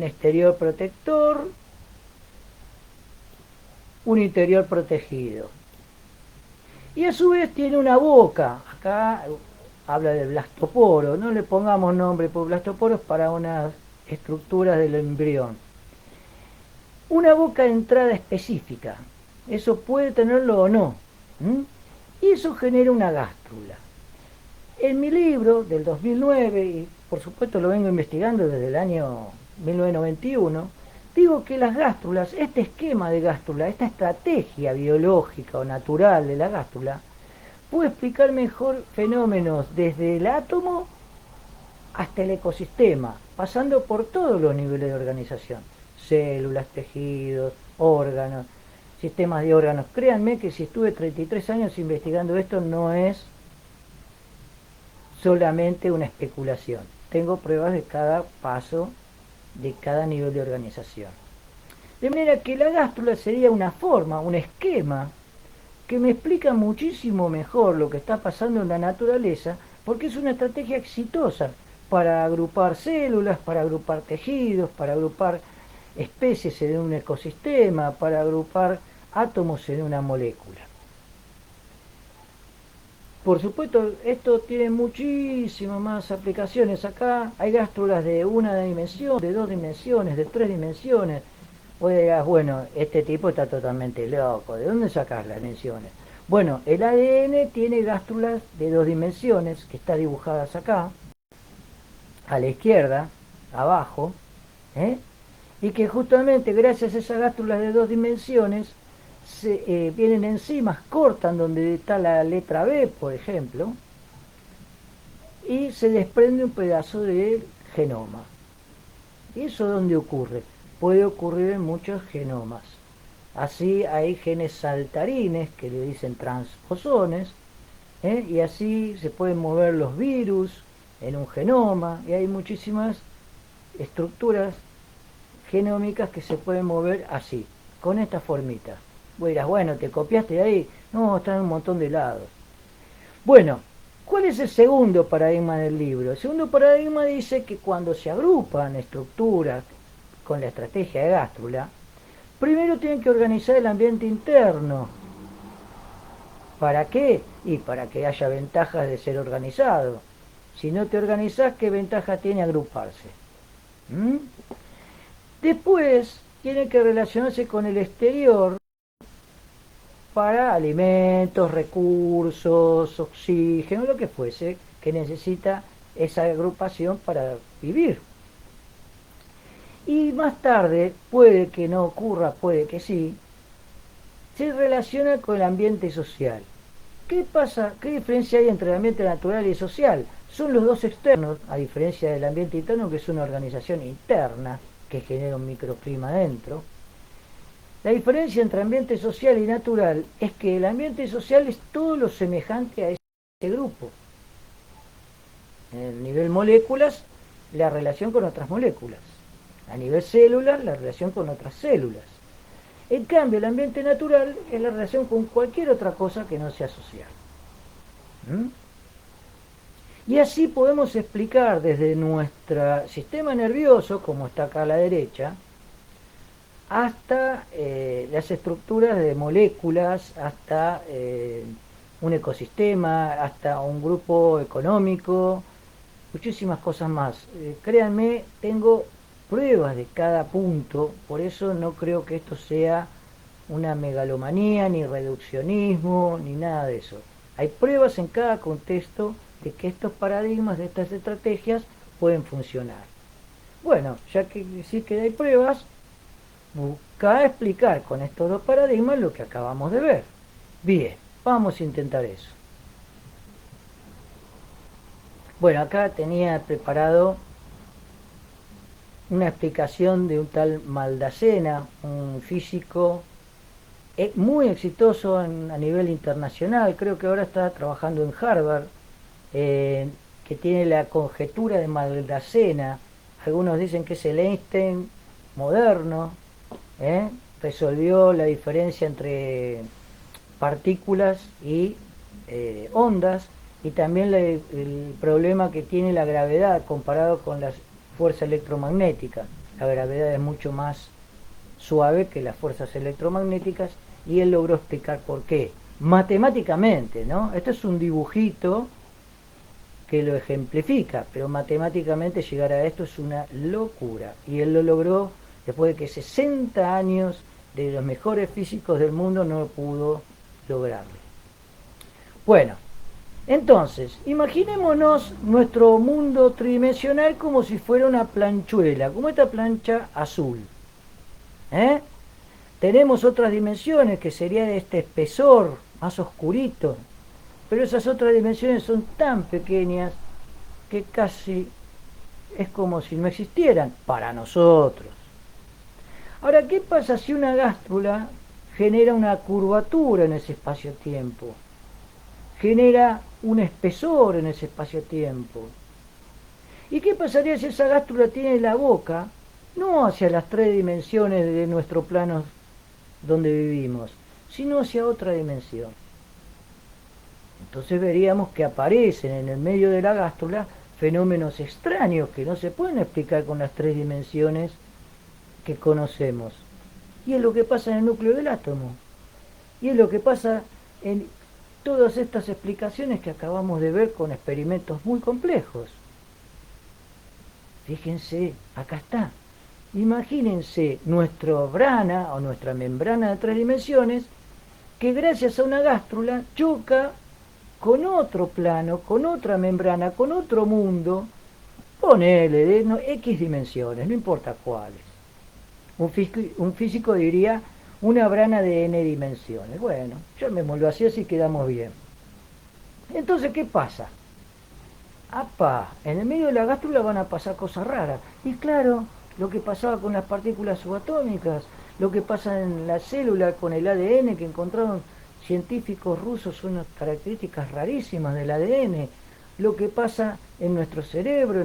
exterior protector, un interior protegido. Y a su vez tiene una boca. Acá habla del blastoporo. No le pongamos nombre por blastoporos para unas estructuras del embrión. Una boca de entrada específica. Eso puede tenerlo o no. Y eso genera una gástrula. En mi libro del 2009, y por supuesto lo vengo investigando desde el año 1991, digo que las gástrulas, este esquema de gástrula, esta estrategia biológica o natural de la gástrula, puede explicar mejor fenómenos desde el átomo hasta el ecosistema, pasando por todos los niveles de organización, células, tejidos, órganos, sistemas de órganos. Créanme que si estuve 33 años investigando esto no es solamente una especulación. Tengo pruebas de cada paso, de cada nivel de organización. De manera que la gástrula sería una forma, un esquema, que me explica muchísimo mejor lo que está pasando en la naturaleza, porque es una estrategia exitosa para agrupar células, para agrupar tejidos, para agrupar especies en un ecosistema, para agrupar átomos en una molécula. Por supuesto, esto tiene muchísimas más aplicaciones. Acá hay gástrulas de una dimensión, de dos dimensiones, de tres dimensiones. Vos dirás, bueno, este tipo está totalmente loco. ¿De dónde sacás las dimensiones? Bueno, el ADN tiene gástrulas de dos dimensiones, que están dibujadas acá, a la izquierda, abajo, y que justamente gracias a esas gástrulas de dos dimensiones vienen enzimas, cortan donde está la letra B, por ejemplo, y se desprende un pedazo del genoma. ¿Y eso dónde ocurre? Puede ocurrir en muchos genomas. Así hay genes saltarines, que le dicen transposones, y así se pueden mover los virus, en un genoma, y hay muchísimas estructuras genómicas que se pueden mover así, con esta formita. Vos dirás, bueno, ¿te copiaste de ahí? No, están en un montón de lados. Bueno, ¿cuál es el segundo paradigma del libro? El segundo paradigma dice que cuando se agrupan estructuras con la estrategia de Gástrula, primero tienen que organizar el ambiente interno. ¿Para qué? Y para que haya ventajas de ser organizado. Si no te organizás, ¿qué ventaja tiene agruparse? ¿Mm? Después tiene que relacionarse con el exterior para alimentos, recursos, oxígeno, lo que fuese que necesita esa agrupación para vivir. Y más tarde, puede que no ocurra, puede que sí, se relaciona con el ambiente social. ¿Qué pasa? ¿Qué diferencia hay entre el ambiente natural y social? Son los dos externos, a diferencia del ambiente interno, que es una organización interna que genera un microclima dentro. La diferencia entre ambiente social y natural es que el ambiente social es todo lo semejante a ese grupo. En el nivel moléculas, la relación con otras moléculas. A nivel células, la relación con otras células. En cambio, el ambiente natural es la relación con cualquier otra cosa que no sea social. ¿Mm? Y así podemos explicar desde nuestro sistema nervioso, como está acá a la derecha, hasta las estructuras de moléculas, hasta un ecosistema, hasta un grupo económico, muchísimas cosas más. Créanme, tengo pruebas de cada punto, por eso no creo que esto sea una megalomanía, ni reduccionismo, ni nada de eso. Hay pruebas en cada contexto de que estos paradigmas, de estas estrategias, pueden funcionar. Bueno, ya que sí que hay pruebas, busca explicar con estos dos paradigmas lo que acabamos de ver. Bien, vamos a intentar eso. Bueno, acá tenía preparado una explicación de un tal Maldacena, un físico muy exitoso a nivel internacional, creo que ahora está trabajando en Harvard, que tiene la conjetura de Maldacena. Algunos dicen que es el Einstein moderno, resolvió la diferencia entre partículas y ondas, y también el problema que tiene la gravedad comparado con la fuerza electromagnética. La gravedad es mucho más suave que las fuerzas electromagnéticas, y él logró explicar por qué. Matemáticamente, ¿no? Esto es un dibujito que lo ejemplifica, pero matemáticamente llegar a esto es una locura. Y él lo logró después de que 60 años de los mejores físicos del mundo no pudo lograrlo. Bueno, entonces, imaginémonos nuestro mundo tridimensional como si fuera una planchuela, como esta plancha azul. Tenemos otras dimensiones que sería de este espesor más oscurito, pero esas otras dimensiones son tan pequeñas que casi es como si no existieran para nosotros. Ahora, ¿qué pasa si una gástrula genera una curvatura en ese espacio-tiempo? Genera un espesor en ese espacio-tiempo. ¿Y qué pasaría si esa gástrula tiene la boca no hacia las 3 dimensiones de nuestro plano donde vivimos, sino hacia otra dimensión? Entonces veríamos que aparecen en el medio de la gástrula fenómenos extraños que no se pueden explicar con las 3 dimensiones que conocemos. Y es lo que pasa en el núcleo del átomo. Y es lo que pasa en todas estas explicaciones que acabamos de ver con experimentos muy complejos. Fíjense, acá está. Imagínense nuestra brana o nuestra membrana de 3 dimensiones que gracias a una gástrula choca con otro plano, con otra membrana, con otro mundo, ponele de X dimensiones, no importa cuáles. Un físico diría una brana de N dimensiones. Bueno, llamémoslo así quedamos bien. Entonces, ¿qué pasa? ¡Apa! En el medio de la gástrula van a pasar cosas raras. Y claro, lo que pasaba con las partículas subatómicas, lo que pasa en la célula con el ADN, que encontraron científicos rusos unas características rarísimas del ADN, lo que pasa en nuestro cerebro,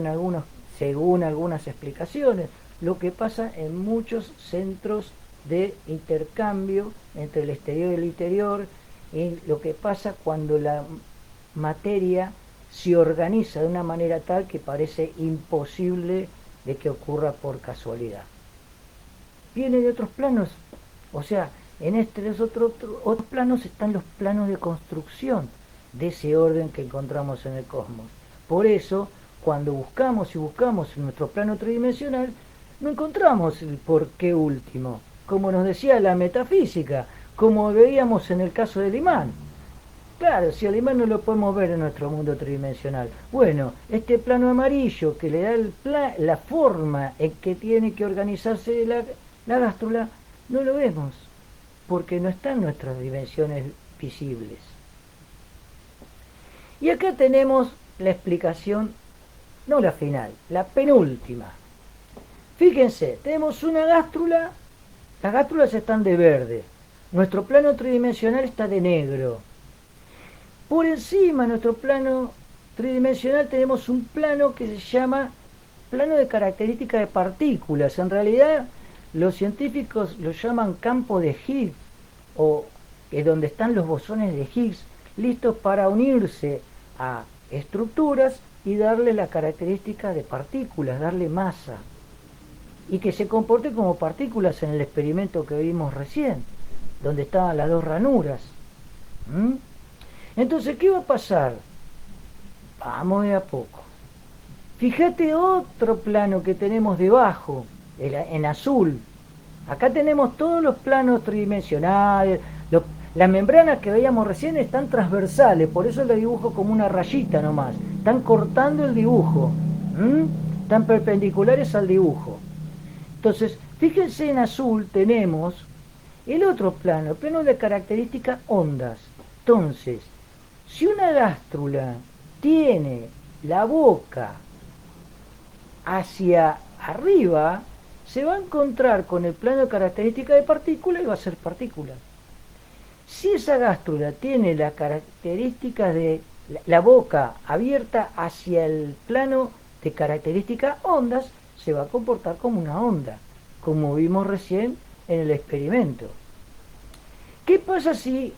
según algunas explicaciones, lo que pasa en muchos centros de intercambio entre el exterior y el interior, y lo que pasa cuando la materia se organiza de una manera tal que parece imposible de que ocurra por casualidad. Viene de otros planos, o sea, en estos otros planos están los planos de construcción de ese orden que encontramos en el cosmos. Por eso, cuando buscamos en nuestro plano tridimensional, no encontramos el porqué último, como nos decía la metafísica, como veíamos en el caso del imán. Claro, si el imán no lo podemos ver en nuestro mundo tridimensional. Bueno, este plano amarillo que le da la forma en que tiene que organizarse la gástrula, no lo vemos, porque no está en nuestras dimensiones visibles. Y acá tenemos la explicación, no la final, la penúltima. Fíjense, tenemos una gástrula, las gástrulas están de verde, nuestro plano tridimensional está de negro. Por encima de nuestro plano tridimensional tenemos un plano que se llama plano de características de partículas. En realidad los científicos lo llaman campo de Higgs, o donde están los bosones de Higgs, listos para unirse a estructuras y darle la característica de partículas, darle masa, y que se comporte como partículas en el experimento que vimos recién, donde estaban las dos ranuras. Entonces, ¿qué va a pasar? Vamos de a poco. Fíjate otro plano que tenemos debajo, en azul. Acá tenemos todos los planos tridimensionales. Las membranas que veíamos recién están transversales, por eso le dibujo como una rayita nomás. Están cortando el dibujo. Están perpendiculares al dibujo. Entonces, fíjense, en azul tenemos el otro plano, el plano de características ondas. Entonces, si una gástrula tiene la boca hacia arriba, se va a encontrar con el plano de características de partícula y va a ser partícula. Si esa gástrula tiene la característica de la boca abierta hacia el plano de características ondas, se va a comportar como una onda, como vimos recién en el experimento. ¿Qué pasa si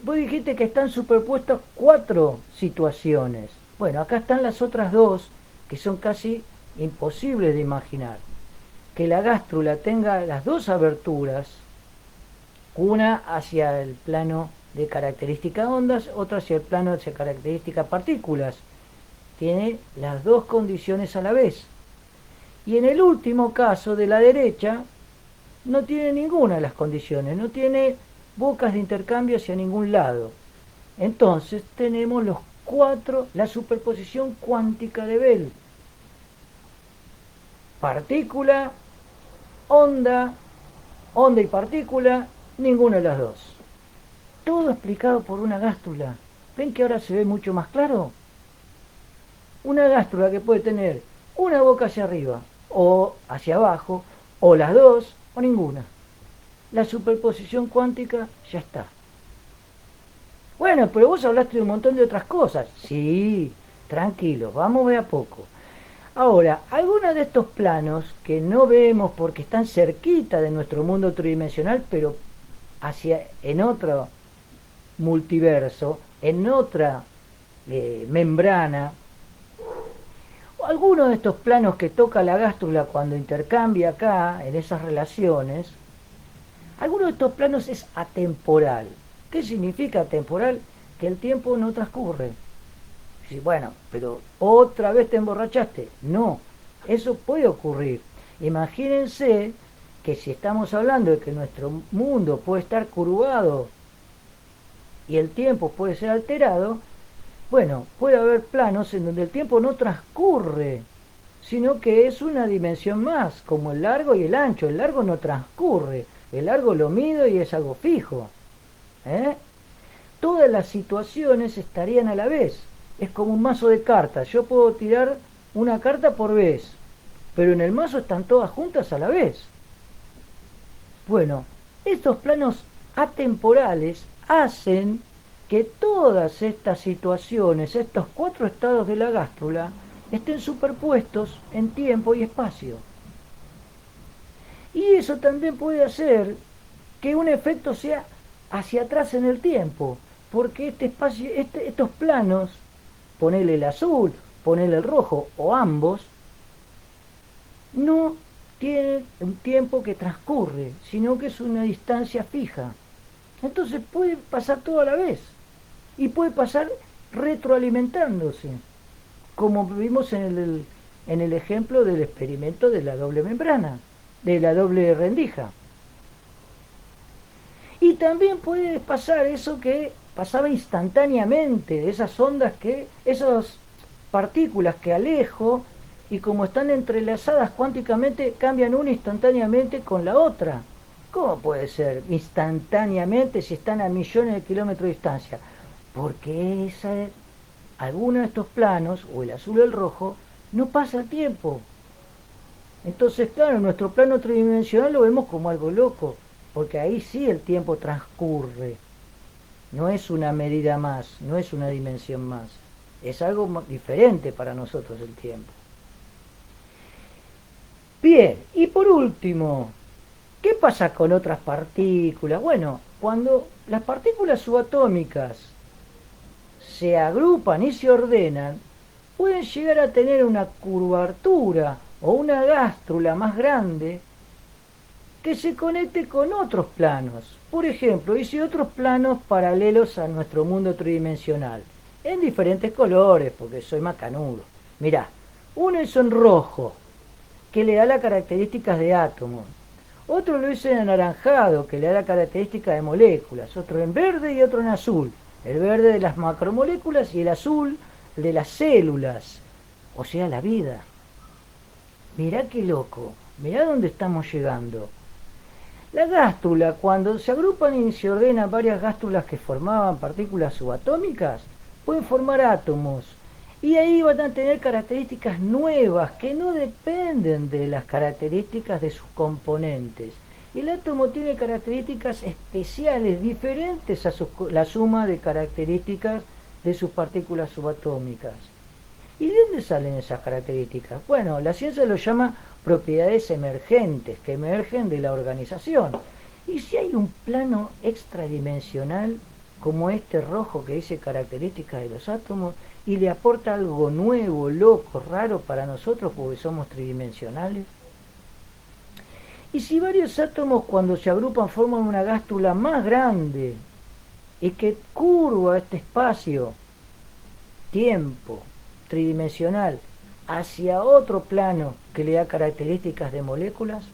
vos dijiste que están superpuestas 4 situaciones? Bueno, acá están las otras 2 que son casi imposibles de imaginar. Que la gástrula tenga las 2 aberturas, una hacia el plano de características ondas, otra hacia el plano de características partículas. Tiene las 2 condiciones a la vez. Y en el último caso, de la derecha, no tiene ninguna de las condiciones, no tiene bocas de intercambio hacia ningún lado. Entonces tenemos los 4, la superposición cuántica de Bell. Partícula, onda y partícula, ninguna de las 2. Todo explicado por una gástrula. ¿Ven que ahora se ve mucho más claro? Una gástrula que puede tener una boca hacia arriba o hacia abajo, o las 2 o ninguna. La superposición cuántica ya está. Bueno, pero vos hablaste de un montón de otras cosas. Sí, tranquilo, vamos de a poco. Ahora, algunos de estos planos que no vemos porque están cerquita de nuestro mundo tridimensional, pero en otro multiverso, en otra membrana, algunos de estos planos que toca la gástrula cuando intercambia acá, en esas relaciones, algunos de estos planos es atemporal. ¿Qué significa atemporal? Que el tiempo no transcurre. Sí, bueno, pero otra vez te emborrachaste. No, eso puede ocurrir. Imagínense que si estamos hablando de que nuestro mundo puede estar curvado y el tiempo puede ser alterado, bueno, puede haber planos en donde el tiempo no transcurre, sino que es una dimensión más, como el largo y el ancho. El largo no transcurre, el largo lo mido y es algo fijo. Todas las situaciones estarían a la vez. Es como un mazo de cartas. Yo puedo tirar una carta por vez, pero en el mazo están todas juntas a la vez. Bueno, estos planos atemporales hacen que todas estas situaciones, estos 4 estados de la gástrula, estén superpuestos en tiempo y espacio. Y eso también puede hacer que un efecto sea hacia atrás en el tiempo, porque este espacio, estos planos, ponele el azul, ponele el rojo o ambos, no tienen un tiempo que transcurre, sino que es una distancia fija. Entonces puede pasar todo a la vez y puede pasar retroalimentándose, como vimos en el ejemplo del experimento de la doble membrana, de la doble rendija. Y también puede pasar eso que pasaba instantáneamente, esas ondas esas partículas que alejo y como están entrelazadas cuánticamente cambian una instantáneamente con la otra. ¿Cómo puede ser instantáneamente si están a millones de kilómetros de distancia? Porque alguno de estos planos, o el azul o el rojo, no pasa el tiempo. Entonces, claro, nuestro plano tridimensional lo vemos como algo loco, porque ahí sí el tiempo transcurre. No es una medida más, no es una dimensión más. Es algo diferente para nosotros el tiempo. Bien, y por último, ¿qué pasa con otras partículas? Bueno, cuando las partículas subatómicas se agrupan y se ordenan, pueden llegar a tener una curvatura o una gástrula más grande que se conecte con otros planos. Por ejemplo, hice otros planos paralelos a nuestro mundo tridimensional, en diferentes colores, porque soy macanudo. Mirá, uno es en rojo, que le da las características de átomos. Otro lo hice en anaranjado, que le da las características de moléculas. Otro en verde y otro en azul. El verde de las macromoléculas y el azul de las células, o sea, la vida. Mirá qué loco, mirá dónde estamos llegando. La gástrula, cuando se agrupan y se ordenan varias gástrulas que formaban partículas subatómicas, pueden formar átomos. Y ahí van a tener características nuevas que no dependen de las características de sus componentes. El átomo tiene características especiales, diferentes a la suma de características de sus partículas subatómicas. ¿Y de dónde salen esas características? Bueno, la ciencia lo llama propiedades emergentes, que emergen de la organización. Y si hay un plano extradimensional, como este rojo que dice características de los átomos, y le aporta algo nuevo, loco, raro para nosotros, porque somos tridimensionales. Y si varios átomos cuando se agrupan forman una gástrula más grande, y que curva este espacio, tiempo, tridimensional, hacia otro plano que le da características de moléculas,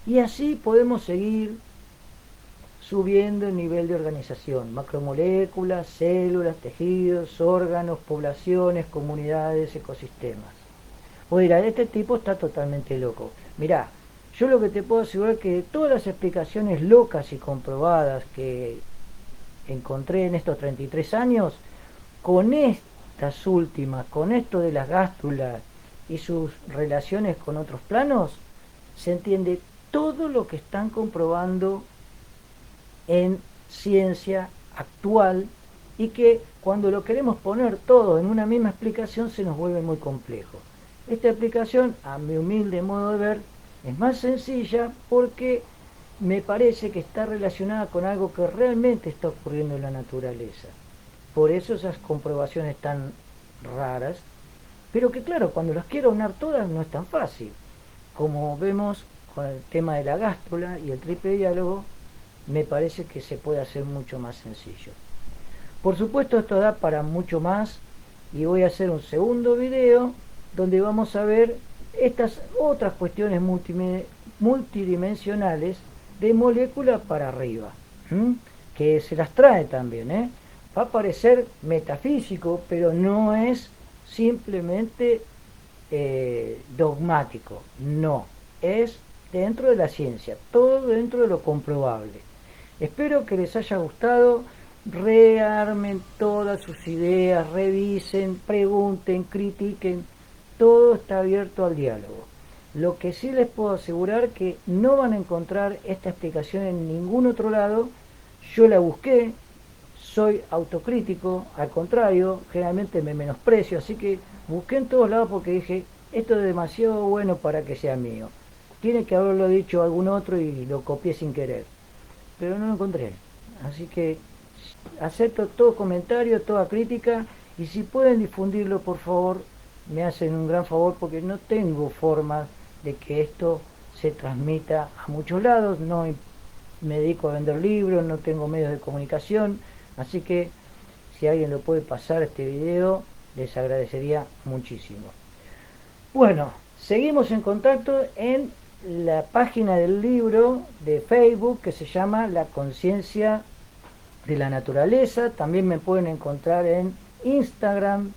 y así podemos seguir subiendo el nivel de organización, macromoléculas, células, tejidos, órganos, poblaciones, comunidades, ecosistemas. O dirá, este tipo está totalmente loco. Mirá, yo lo que te puedo asegurar es que de todas las explicaciones locas y comprobadas que encontré en estos 33 años, con estas últimas, con esto de las gástrulas y sus relaciones con otros planos, se entiende todo lo que están comprobando en ciencia actual y que cuando lo queremos poner todo en una misma explicación se nos vuelve muy complejo. Esta explicación, a mi humilde modo de ver, es más sencilla porque me parece que está relacionada con algo que realmente está ocurriendo en la naturaleza. Por eso esas comprobaciones tan raras, pero que claro, cuando las quiero unar todas no es tan fácil. Como vemos con el tema de la gástrula y el triple diálogo, me parece que se puede hacer mucho más sencillo. Por supuesto, esto da para mucho más y voy a hacer un segundo video donde vamos a ver estas otras cuestiones multidimensionales de molécula para arriba, que se las trae también. Va a parecer metafísico, pero no es simplemente dogmático, no, es dentro de la ciencia, todo dentro de lo comprobable. Espero que les haya gustado, rearmen todas sus ideas, revisen, pregunten, critiquen, todo está abierto al diálogo. Lo que sí les puedo asegurar que no van a encontrar esta explicación en ningún otro lado, yo la busqué, soy autocrítico, al contrario, generalmente me menosprecio, así que busqué en todos lados porque dije, esto es demasiado bueno para que sea mío. Tiene que haberlo dicho algún otro y lo copié sin querer, pero no lo encontré. Así que acepto todo comentario, toda crítica, y si pueden difundirlo, por favor, me hacen un gran favor porque no tengo forma de que esto se transmita a muchos lados, no me dedico a vender libros, no tengo medios de comunicación, así que si alguien lo puede pasar este video, les agradecería muchísimo. Bueno, seguimos en contacto en la página del libro de Facebook que se llama La Conciencia de la Naturaleza. También me pueden encontrar en Instagram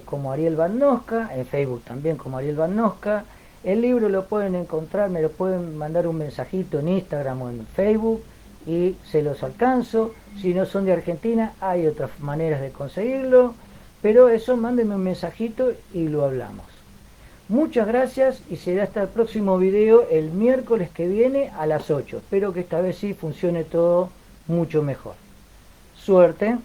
como Ariel Van Nosca, en Facebook también como Ariel Van Nosca. El libro lo pueden encontrar, me lo pueden mandar un mensajito en Instagram o en Facebook y se los alcanzo. Si no son de Argentina, hay otras maneras de conseguirlo, pero eso, mándenme un mensajito y lo hablamos. Muchas gracias y será hasta el próximo video el miércoles que viene a las 8. Espero que esta vez sí funcione todo mucho mejor. Suerte.